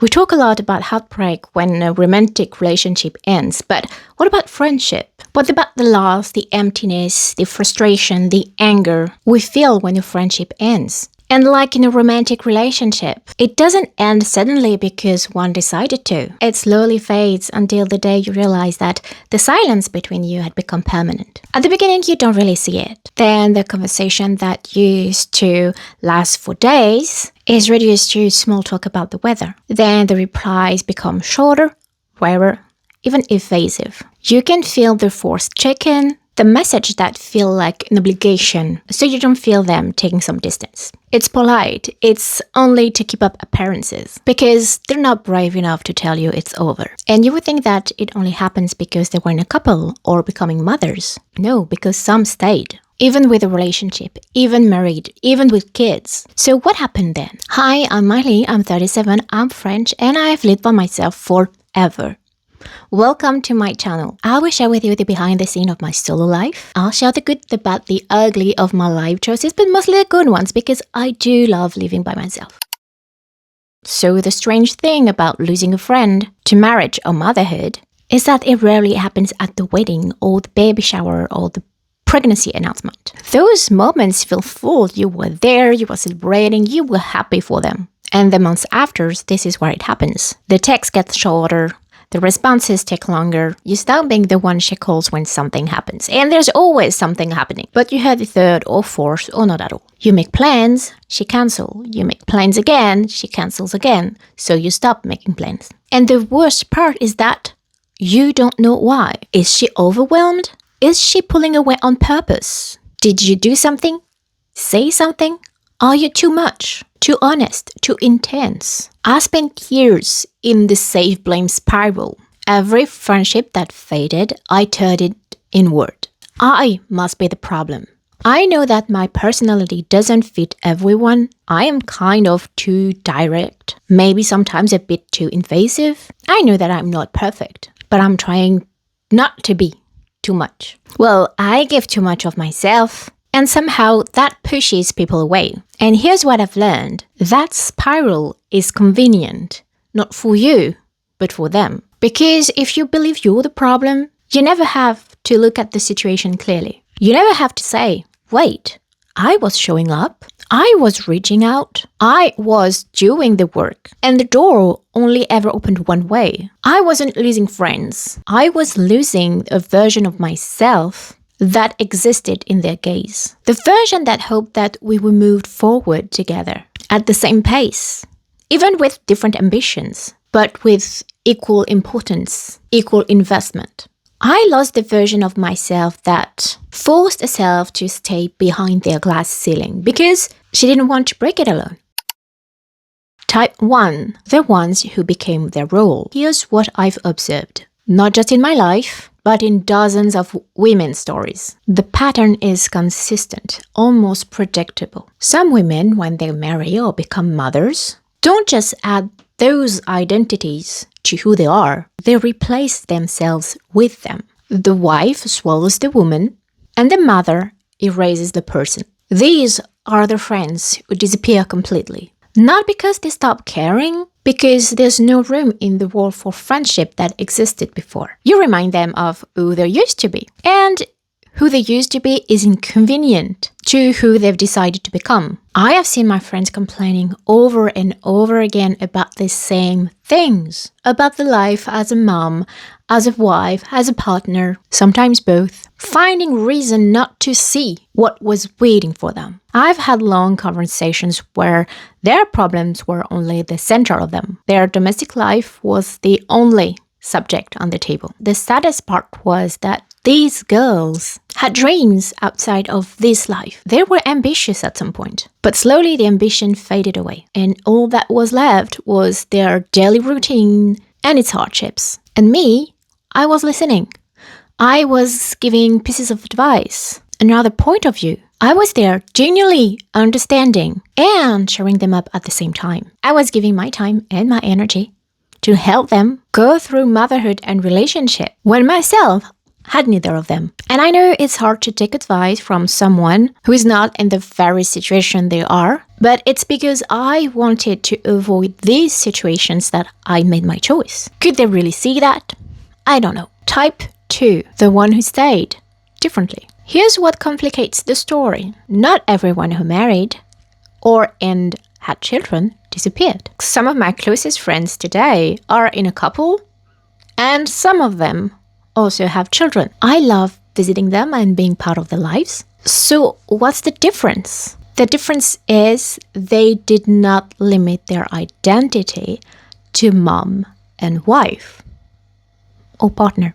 We talk a lot about heartbreak when a romantic relationship ends, but what about friendship? What about the loss, the emptiness, the frustration, the anger we feel when a friendship ends? And like in a romantic relationship, it doesn't end suddenly because one decided to. It slowly fades until the day you realize that the silence between you had become permanent. At the beginning, you don't really see it. Then the conversation that used to last for days is reduced to small talk about the weather. Then the replies become shorter, rarer, even evasive. You can feel the forced check-in, the message that feel like an obligation, so you don't feel them taking some distance. It's polite. It's only to keep up appearances, because they're not brave enough to tell you it's over. And you would think that it only happens because they weren't a couple or becoming mothers. No, because some stayed. Even with a relationship, even married, even with kids. So what happened then? Hi, I'm Miley, I'm 37, I'm French, and I've lived by myself forever. Welcome to my channel. I will share with you the behind the scene of my solo life. I'll share the good, the bad, the ugly of my life choices, but mostly the good ones because I do love living by myself. So the strange thing about losing a friend to marriage or motherhood is that it rarely happens at the wedding or the baby shower or the pregnancy announcement. Those moments feel full. You were there, you were celebrating, you were happy for them. And the months after, this is where it happens. The text gets shorter. The responses take longer. You stop being the one she calls when something happens. And there's always something happening. But you have the third or fourth or not at all. You make plans, she cancels. You make plans again, she cancels again. So you stop making plans. And the worst part is that you don't know why. Is she overwhelmed? Is she pulling away on purpose? Did you do something? Say something? Are you too much? Too honest? Too intense? I spent years in the safe blame spiral. Every friendship that faded, I turned it inward. I must be the problem. I know that my personality doesn't fit everyone. I am kind of too direct, maybe sometimes a bit too invasive. I know that I'm not perfect, but I'm trying not to be too much. Well, I give too much of myself. And somehow that pushes people away. And here's what I've learned. That spiral is convenient, not for you, but for them. Because if you believe you're the problem, you never have to look at the situation clearly. You never have to say, wait, I was showing up. I was reaching out. I was doing the work. And the door only ever opened one way. I wasn't losing friends. I was losing a version of myself that existed in their gaze. The version that hoped that we would move forward together at the same pace, even with different ambitions, but with equal importance, equal investment. I lost the version of myself that forced herself to stay behind their glass ceiling because she didn't want to break it alone. Type 1. The ones who became their role. Here's what I've observed, not just in my life, but in dozens of women's stories. The pattern is consistent, almost predictable. Some women, when they marry or become mothers, don't just add those identities to who they are, they replace themselves with them. The wife swallows the woman, and the mother erases the person. These are the friends who disappear completely. Not because they stop caring, because there's no room in the world for friendship that existed before. You remind them of who they used to be. And who they used to be is inconvenient to who they've decided to become. I have seen my friends complaining over and over again about the same things. About the life as a mom, as a wife, as a partner, sometimes both. Finding reason not to see what was waiting for them. I've had long conversations where their problems were only the center of them. Their domestic life was the only subject on the table. The saddest part was that these girls had dreams outside of this life. They were ambitious at some point, but slowly the ambition faded away, and all that was left was their daily routine and its hardships. And me, I was listening. I was giving pieces of advice, another point of view. I was there genuinely understanding and cheering them up at the same time. I was giving my time and my energy to help them go through motherhood and relationship, when myself, had neither of them. And I know it's hard to take advice from someone who is not in the very situation they are, but it's because I wanted to avoid these situations that I made my choice. Could they really see that? I don't know. Type 2, the one who stayed differently. Here's what complicates the story. Not everyone who married and had children disappeared. Some of my closest friends today are in a couple, and some of them also have children. I love visiting them and being part of their lives. So what's the difference? The difference is they did not limit their identity to mom and wife or partner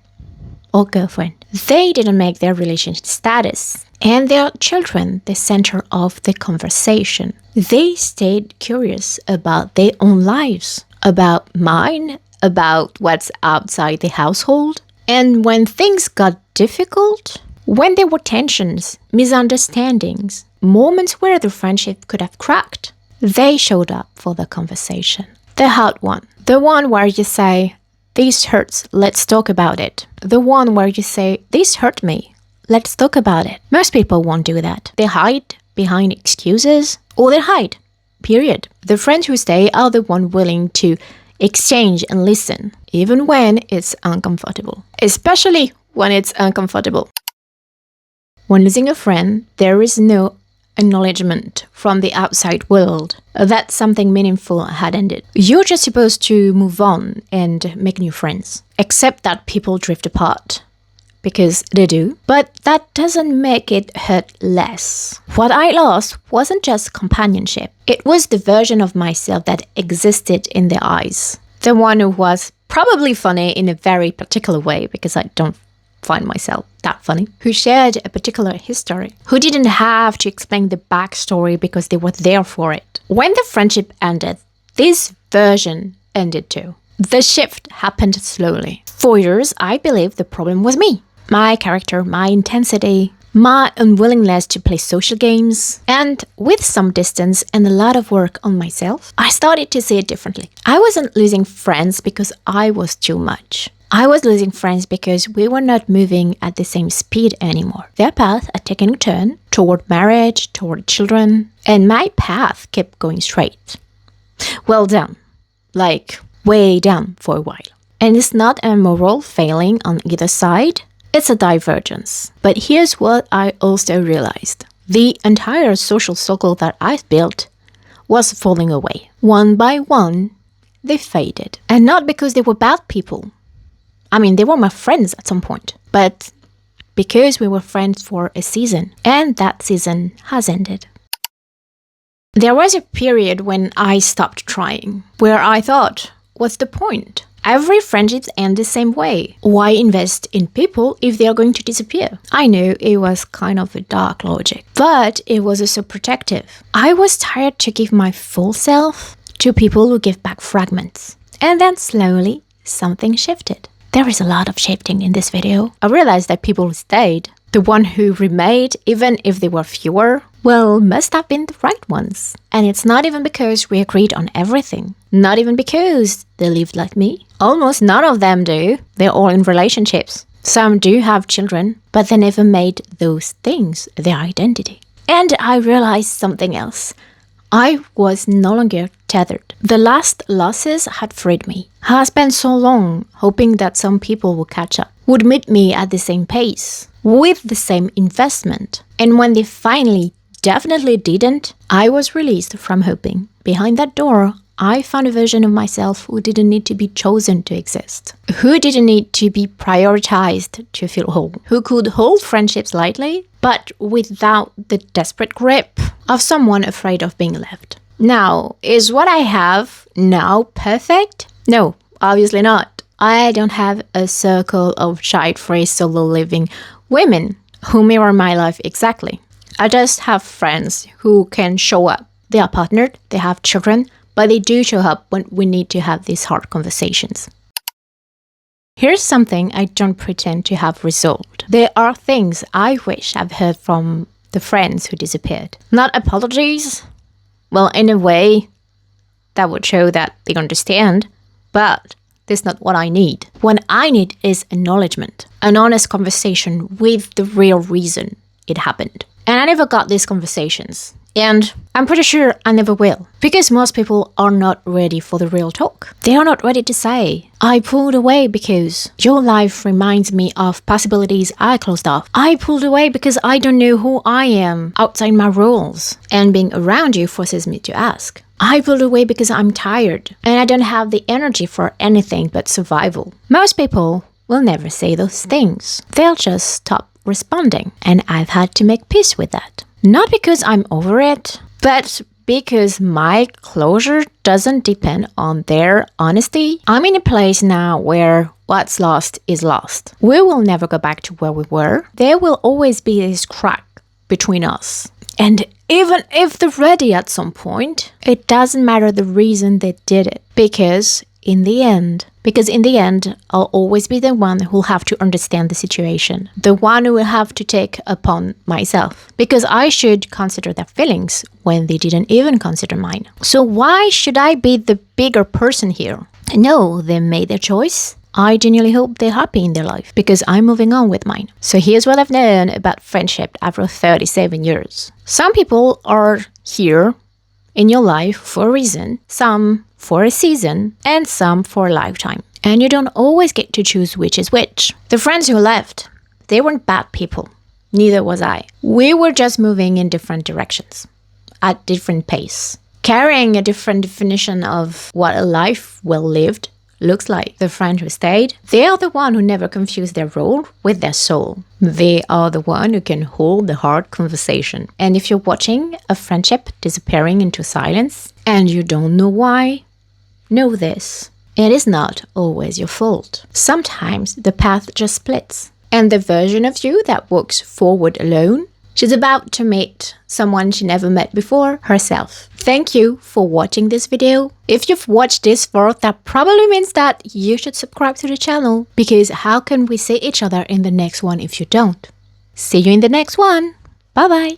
or girlfriend. They didn't make their relationship status and their children the center of the conversation. They stayed curious about their own lives, about mine, about what's outside the household. And when things got difficult, when there were tensions, misunderstandings, moments where the friendship could have cracked, they showed up for the conversation. The hard one. The one where you say, this hurts, let's talk about it. The one where you say, this hurt me, let's talk about it. Most people won't do that. They hide behind excuses, or they hide, period. The friends who stay are the one willing to exchange and listen, even when it's uncomfortable. Especially when it's uncomfortable. When losing a friend, there is no acknowledgement from the outside world that something meaningful had ended. You're just supposed to move on and make new friends. Except that people drift apart. Because they do. But that doesn't make it hurt less. What I lost wasn't just companionship. It was the version of myself that existed in their eyes. The one who was probably funny in a very particular way, because I don't find myself that funny. Who shared a particular history. Who didn't have to explain the backstory because they were there for it. When the friendship ended, this version ended too. The shift happened slowly. For years, I believed the problem was me. My character, my intensity, my unwillingness to play social games, and with some distance and a lot of work on myself, I started to see it differently. I wasn't losing friends because I was too much. I was losing friends because we were not moving at the same speed anymore. Their path had taken a turn toward marriage, toward children, and my path kept going straight. Well down, like way down for a while. And it's not a moral failing on either side. It's a divergence. But here's what I also realized. The entire social circle that I've built was falling away. One by one, they faded. And not because they were bad people. I mean, they were my friends at some point. But because we were friends for a season. And that season has ended. There was a period when I stopped trying. Where I thought, what's the point? Every friendship ends the same way. Why invest in people if they are going to disappear? I know it was kind of a dark logic, but it was also protective. I was tired to give my full self to people who give back fragments. And then slowly, something shifted. There is a lot of shifting in this video. I realized that people who stayed, the one who remained, even if they were fewer, well, must have been the right ones. And it's not even because we agreed on everything. Not even because they lived like me. Almost none of them do. They're all in relationships. Some do have children, but they never made those things their identity. And I realized something else. I was no longer tethered. The last losses had freed me. I spent so long hoping that some people would catch up, would meet me at the same pace, with the same investment. And when they finally definitely didn't, I was released from hoping. Behind that door, I found a version of myself who didn't need to be chosen to exist, who didn't need to be prioritized to feel whole, who could hold friendships lightly, but without the desperate grip of someone afraid of being left. Now, is what I have now perfect? No, obviously not. I don't have a circle of child-free solo living women who mirror my life exactly. I just have friends who can show up. They are partnered, they have children, but they do show up when we need to have these hard conversations. Here's something I don't pretend to have resolved. There are things I wish I've heard from the friends who disappeared. Not apologies. Well, in a way, that would show that they understand. But That's not what I need. What I need is acknowledgement, an honest conversation with the real reason it happened. And I never got these conversations. And I'm pretty sure I never will. Because most people are not ready for the real talk. They are not ready to say, I pulled away because your life reminds me of possibilities I closed off. I pulled away because I don't know who I am outside my roles. And being around you forces me to ask. I pulled away because I'm tired. And I don't have the energy for anything but survival. Most people will never say those things. They'll just stop responding. And I've had to make peace with that. Not because I'm over it, but because my closure doesn't depend on their honesty. I'm in a place now where what's lost is lost. We will never go back to where we were. There will always be this crack between us. And even if they're ready at some point, it doesn't matter the reason they did it. Because in the end, I'll always be the one who'll have to understand the situation. The one who will have to take upon myself. Because I should consider their feelings when they didn't even consider mine. So why should I be the bigger person here? No, they made their choice. I genuinely hope they're happy in their life because I'm moving on with mine. So here's what I've known about friendship after 37 years. Some people are here in your life for a reason, some for a season, and some for a lifetime. And you don't always get to choose which is which. The friends who left, they weren't bad people. Neither was I. We were just moving in different directions, at different pace, carrying a different definition of what a life well lived looks like. The friend who stayed, they are the one who never confused their role with their soul. They are the one who can hold the hard conversation. And if you're watching a friendship disappearing into silence and you don't know why, know this. It is not always your fault. Sometimes the path just splits. And the version of you that walks forward alone, she's about to meet someone she never met before, herself. Thank you for watching this video. If you've watched this far, that probably means that you should subscribe to the channel. Because how can we see each other in the next one if you don't? See you in the next one. Bye bye.